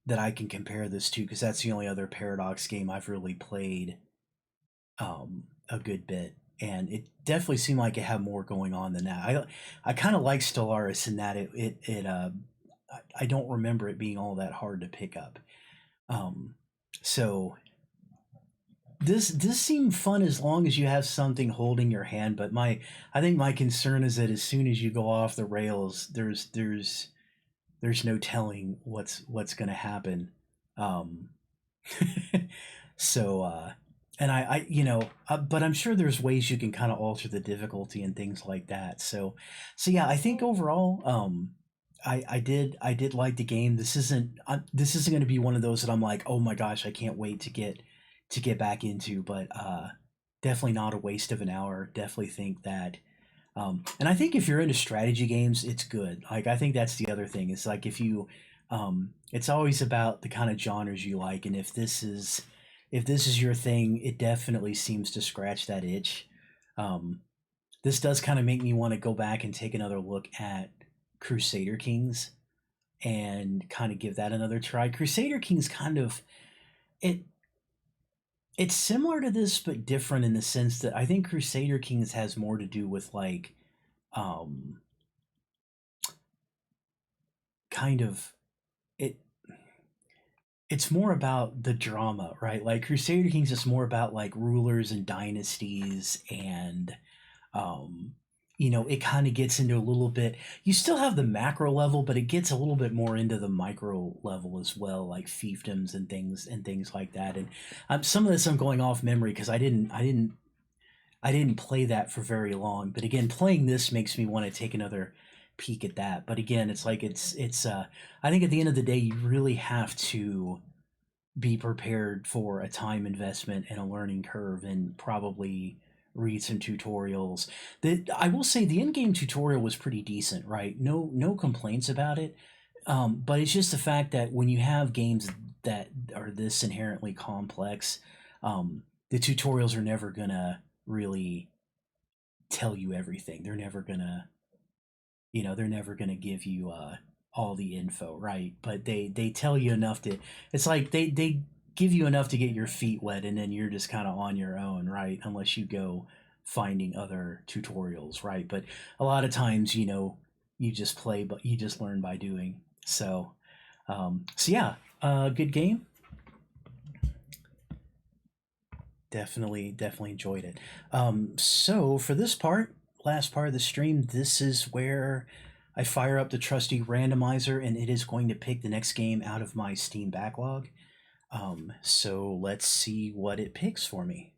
that I can compare this to, because that's the only other Paradox game I've really played a good bit, and it definitely seemed like it had more going on than that. I kind of like Stellaris in that I don't remember it being all that hard to pick up. So this seemed fun as long as you have something holding your hand, but I think my concern is that as soon as you go off the rails, there's no telling what's going to happen. So, and but I'm sure there's ways you can kind of alter the difficulty and things like that. So yeah, I think overall, I did like the game. This isn't going to be one of those that I'm like, oh my gosh, I can't wait to get back into. But definitely not a waste of an hour. Definitely think that. And I think if you're into strategy games, it's good. Like I think that's the other thing. It's like if you, it's always about the kind of genres you like, and if this is your thing, it definitely seems to scratch that itch. Um, this does kind of make me want to go back and take another look at Crusader Kings and kind of give that another try. Crusader Kings kind of it it's similar to this but different in the sense that I think Crusader Kings has more to do with like um kind of it it's more about the drama, right? Like Crusader Kings is more about like rulers and dynasties and um it kind of gets into a little bit. You still have the macro level, but it gets a little bit more into the micro level as well, like fiefdoms and things like that. And some of this I'm going off memory because I didn't play that for very long. But again, playing this makes me want to take another peek at that. But again, it's like I think at the end of the day, you really have to be prepared for a time investment and a learning curve and probably read some tutorials. I will say the in-game tutorial was pretty decent, right? No complaints about it. But it's just the fact that when you have games that are this inherently complex, the tutorials are never gonna really tell you everything. They're never gonna give you all the info, right? But they tell you enough to. It's like they give you enough to get your feet wet, and then you're just kind of on your own, right? Unless you go finding other tutorials, right? But a lot of times, you just play, but you just learn by doing. So yeah, good game. Definitely enjoyed it. So for this last part of the stream, this is where I fire up the trusty randomizer, and it is going to pick the next game out of my Steam backlog. So let's see what it picks for me.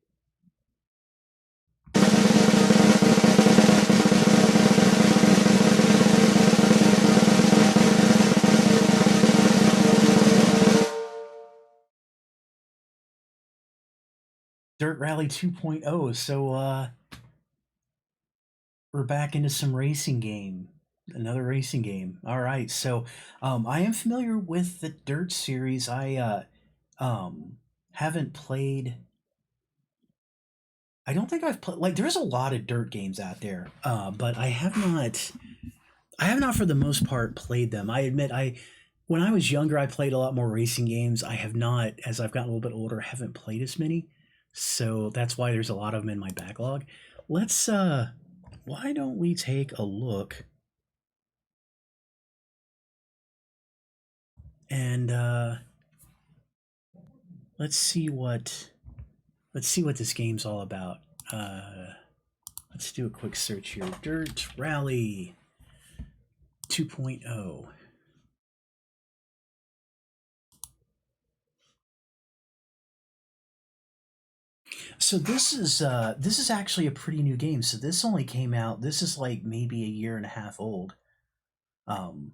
Dirt Rally 2.0. So we're back into some racing game. Another racing game. All right. So I am familiar with the Dirt series. I haven't played. I don't think I've played. Like, there's a lot of Dirt games out there, but I have not. I have not, for the most part, played them. I admit, when I was younger, I played a lot more racing games. I have not, as I've gotten a little bit older, haven't played as many. So that's why there's a lot of them in my backlog. Let's. Why don't we take a look and let's see what this game's all about. Let's do a quick search here. Dirt Rally 2.0. So this is actually a pretty new game. So this only came out. This is like maybe a year and a half old. Um,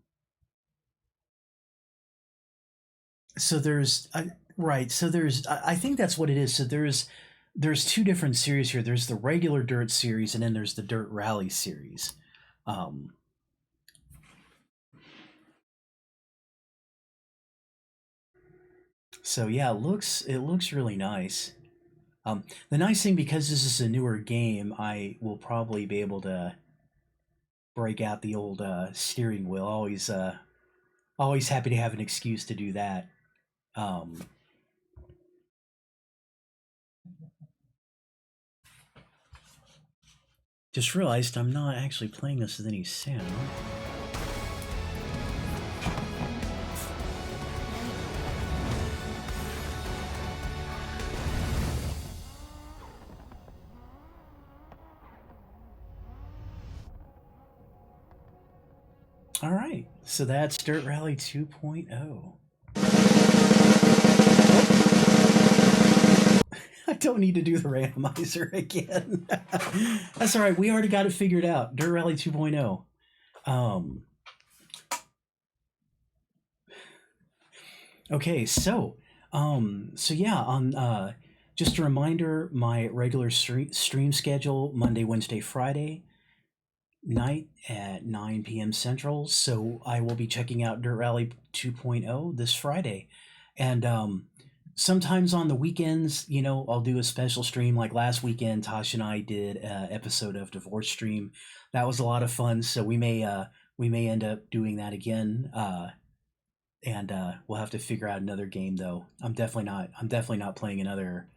so right. So I think that's what it is. So there's two different series here. There's the regular Dirt series, and then there's the Dirt Rally series. Um, so yeah, it looks really nice. The nice thing, because this is a newer game, I will probably be able to break out the old steering wheel. Always happy to have an excuse to do that. Um, just realized I'm not actually playing this with any sound. All right, so that's Dirt Rally 2.0. I don't need to do the randomizer again. That's all right. We already got it figured out. Dirt Rally 2.0. Okay, so yeah, on just a reminder, my regular stream schedule: Monday, Wednesday, Friday night at 9 p.m. Central. So I will be checking out Dirt Rally 2.0 this Friday, and sometimes on the weekends, I'll do a special stream. Like last weekend, Tosh and I did an episode of Divorce Stream. That was a lot of fun. So we may end up doing that again. And we'll have to figure out another game though. I'm definitely not playing another.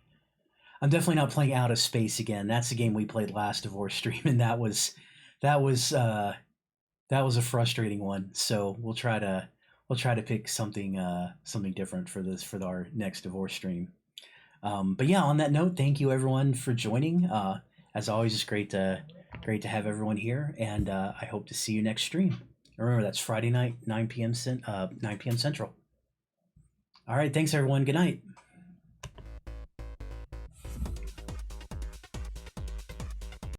I'm definitely not playing Out of Space again. That's the game we played last Divorce Stream, and that was that was a frustrating one. So we'll try to pick something different for our next Divorce Stream. But yeah, on that note, thank you everyone for joining. As always, it's great to have everyone here, and I hope to see you next stream. Remember, that's Friday night, 9 p.m. 9 p.m. Central. All right, thanks everyone. Good night.